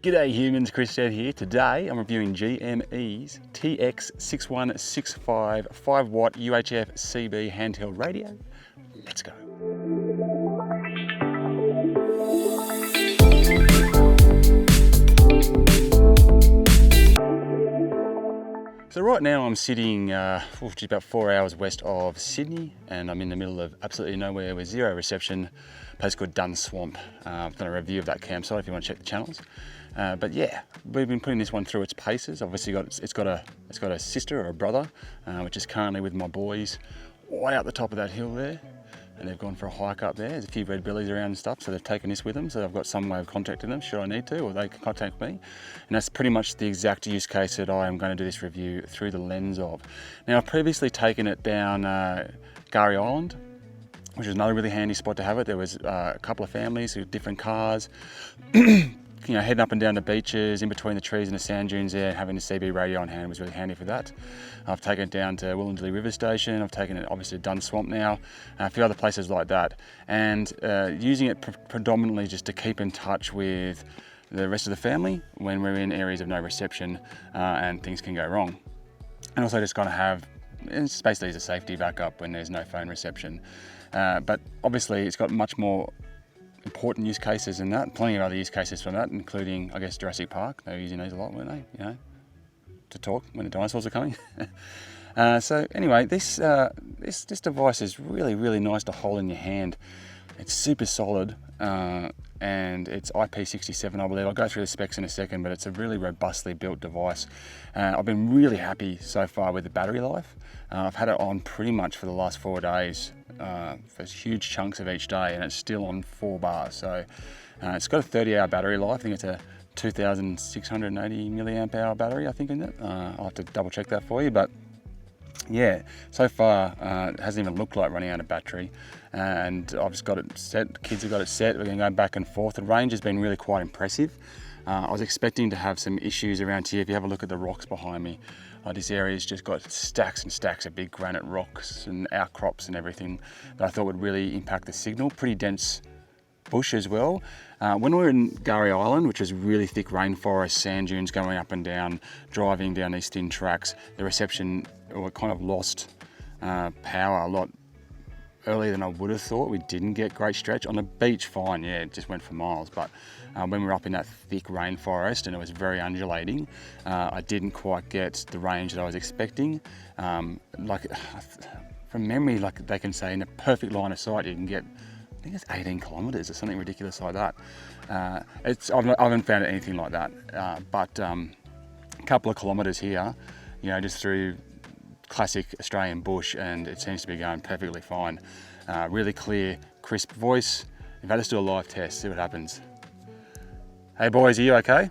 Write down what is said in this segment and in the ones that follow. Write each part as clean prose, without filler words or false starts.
G'day humans, Chris Stead here. Today I'm reviewing GME's TX6165 5-watt UHF CB handheld radio. Let's go. So right now I'm sitting just about 4 hours west of Sydney, and I'm in the middle of absolutely nowhere with zero reception, a place called Dun Swamp. I've done a review of that campsite if you want to check the channels. But yeah, we've been putting this one through its paces. Obviously it's got a sister or a brother, which is currently with my boys way up the top of that hill there. And they've gone for a hike up there. There's a few red billies around and stuff, so they've taken this with them, so I've got some way of contacting them should I need to, or they can contact me. And that's pretty much the exact use case that I am going to do this review through the lens of. Now, I've previously taken it down Gary Island, which is another really handy spot to have it. There was a couple of families with different cars, you know, heading up and down the beaches, in between the trees and the sand dunes there, and having the CB radio on hand was really handy for that. I've taken it down to Wollondilly River Station. I've taken it obviously to Dun Swamp now, a few other places like that, and using it predominantly just to keep in touch with the rest of the family when we're in areas of no reception and things can go wrong. And also just kind of have, it's basically as a safety backup when there's no phone reception. But obviously it's got much more important use cases than that. Plenty of other use cases from that, including, I guess, Jurassic Park. They were using these a lot, weren't they? You know, to talk when the dinosaurs are coming. So anyway, this device is really nice to hold in your hand. It's super solid, and it's IP67, I believe. I'll go through the specs in a second, but it's a really robustly built device. I've been really happy so far with the battery life. I've had it on pretty much for the last 4 days, for huge chunks of each day, and it's still on 4 bars. So it's got a 30-hour battery life. I think it's a 2,680 milliamp hour battery, I think, in it. I'll have to double check that for you, but yeah, so far it hasn't even looked like running out of battery, and I've just got it set. The kids have got it set. We're going to go back and forth. The range has been really quite impressive. I was expecting to have some issues around here. If you have a look at the rocks behind me, this area's just got stacks and stacks of big granite rocks and outcrops and everything that I thought would really impact the signal. Pretty dense bush as well. When we were in Gary Island, which is really thick rainforest, sand dunes going up and down, driving down these thin tracks, the reception kind of lost power a lot earlier than I would have thought. We didn't get great stretch. On the beach, fine, yeah, it just went for miles. But when we were up in that thick rainforest and it was very undulating, I didn't quite get the range that I was expecting. Like from memory, like they can say in a perfect line of sight, you can get, I think it's 18 kilometers or something ridiculous like that. I haven't found anything like that, but a couple of kilometers here, you know, just through classic Australian bush, and it seems to be going perfectly fine. Really clear, crisp voice. In fact, let's do a live test, see what happens. Hey boys, are you okay?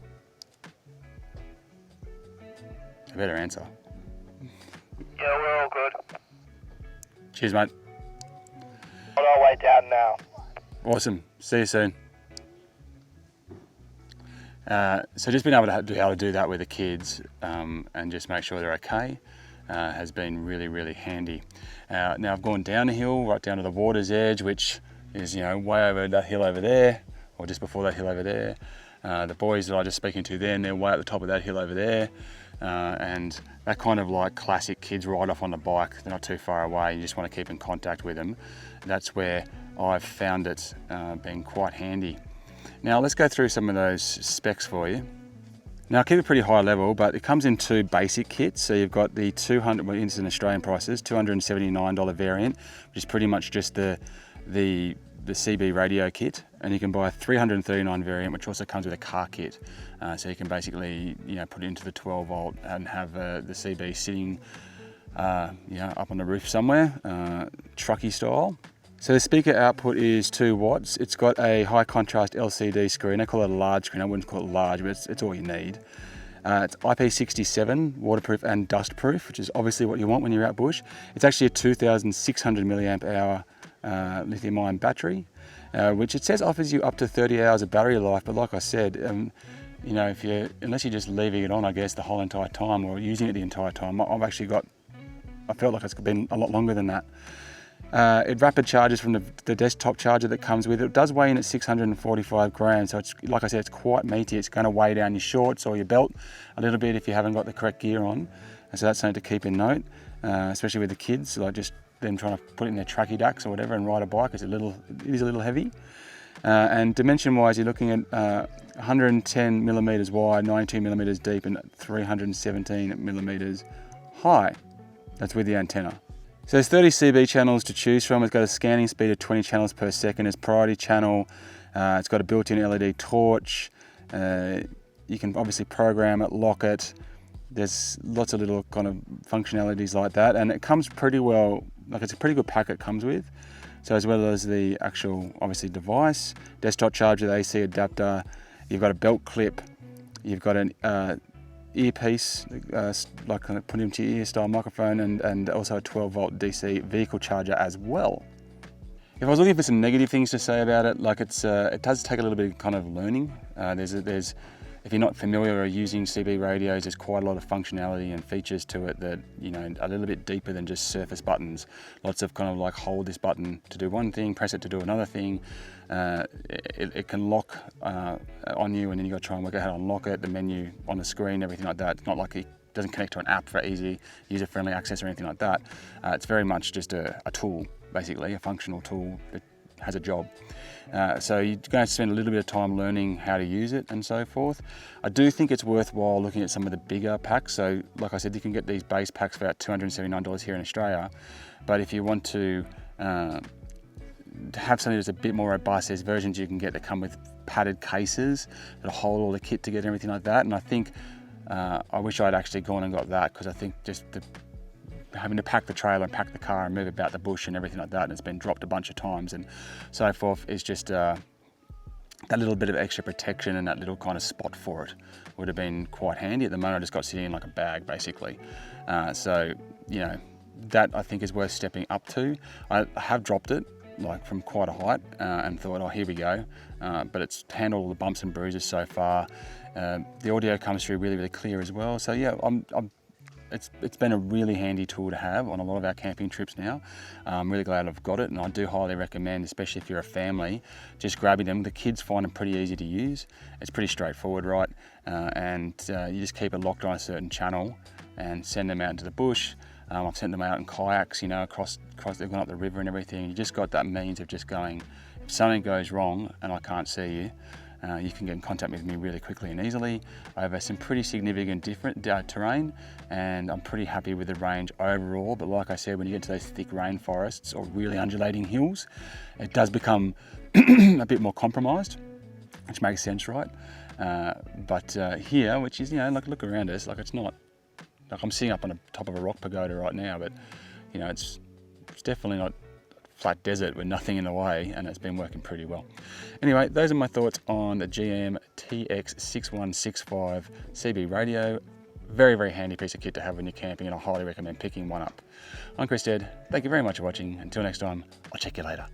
I better answer. Yeah, we're all good. Cheers, mate. On our way down now. Awesome. See you soon. So just being able to do that with the kids and just make sure they're okay has been really handy. Now I've gone down a hill, right down to the water's edge, which is, you know, way over that hill over there, or just before that hill over there. The boys that I was just speaking to then, they're way at the top of that hill over there. And that kind of like classic kids ride off on the bike, they're not too far away, you just want to keep in contact with them. That's where I've found it being quite handy. Now let's go through some of those specs for you. Now I'll keep it pretty high level, but it comes in 2 basic kits. So you've got the in Australian prices, $279 variant, which is pretty much just the CB radio kit, and you can buy a $339 variant, which also comes with a car kit. So you can basically, you know, put it into the 12 volt and have the CB sitting, you know, up on the roof somewhere, trucky style. So the speaker output is 2 watts. It's got a high contrast LCD screen. I call it a large screen. I wouldn't call it large, but it's all you need. It's IP67, waterproof and dustproof, which is obviously what you want when you're out bush. It's actually a 2,600 milliamp hour lithium-ion battery, which it says offers you up to 30 hours of battery life. But like I said, you know, unless you're just leaving it on, I guess, the whole entire time or using it the entire time, I felt like it's been a lot longer than that. It rapid charges from the desktop charger that comes with it. It does weigh in at 645 grams, so it's, like I said, it's quite meaty. It's going to weigh down your shorts or your belt a little bit if you haven't got the correct gear on. And so that's something to keep in note, especially with the kids, like just them trying to put it in their tracky dacks or whatever and ride a bike. It is a little heavy. And dimension-wise, you're looking at 110 millimeters wide, 92 millimeters deep, and 317 millimeters high. That's with the antenna. So there's 30 CB channels to choose from. It's got a scanning speed of 20 channels per second. It's priority channel. It's got a built-in LED torch. You can obviously program it, lock it. There's lots of little kind of functionalities like that, and it comes pretty well. Like, it's a pretty good pack it comes with. So as well as the actual, obviously, device, desktop charger, the AC adapter. You've got a belt clip. You've got an earpiece, like kind of put into your ear style microphone, and also a 12-volt DC vehicle charger as well. If I was looking for some negative things to say about it, like it does take a little bit of kind of learning. If you're not familiar or using CB radios, there's quite a lot of functionality and features to it that, you know, a little bit deeper than just surface buttons. Lots of kind of like hold this button to do one thing, press it to do another thing. It can lock on you, and then you got to try and work out how to unlock it, the menu on the screen, everything like that. It's not like it doesn't connect to an app for easy user-friendly access or anything like that. It's very much just a tool, basically, a functional tool that has a job. So you're going to spend a little bit of time learning how to use it and so forth. I do think it's worthwhile looking at some of the bigger packs. So like I said, you can get these base packs for about $279 here in Australia. But if you want to have something that's a bit more robust, there's versions you can get that come with padded cases that hold all the kit together and everything like that. And I think I wish I'd actually gone and got that, because I think just having to pack the trailer and pack the car and move about the bush and everything like that, and it's been dropped a bunch of times and so forth, is just that little bit of extra protection and that little kind of spot for it would have been quite handy. At the moment, I just got sitting in like a bag, basically. So, you know, that I think is worth stepping up to. I have dropped it like from quite a height and thought, oh, here we go. But it's handled all the bumps and bruises so far. The audio comes through really, really clear as well. So yeah, it's been a really handy tool to have on a lot of our camping trips now. I'm really glad I've got it, and I do highly recommend, especially if you're a family, just grabbing them. The kids find them pretty easy to use. It's pretty straightforward, right? And you just keep it locked on a certain channel and send them out into the bush. I've sent them out in kayaks, you know, across they've gone up the river and everything. You just got that means of just going, if something goes wrong and I can't see you, you can get in contact with me really quickly and easily over some pretty significant different terrain, and I'm pretty happy with the range overall. But like I said, when you get to those thick rainforests or really undulating hills, it does become a bit more compromised, which makes sense, right? But here, which is, you know, like, look around us, like, it's not, like, I'm sitting up on the top of a rock pagoda right now, but, you know, it's definitely not flat desert with nothing in the way, and it's been working pretty well. Anyway, those are my thoughts on the GME TX6165 CB Radio. Very, very handy piece of kit to have when you're camping, and I highly recommend picking one up. I'm Chris Stead. Thank you very much for watching. Until next time, I'll check you later.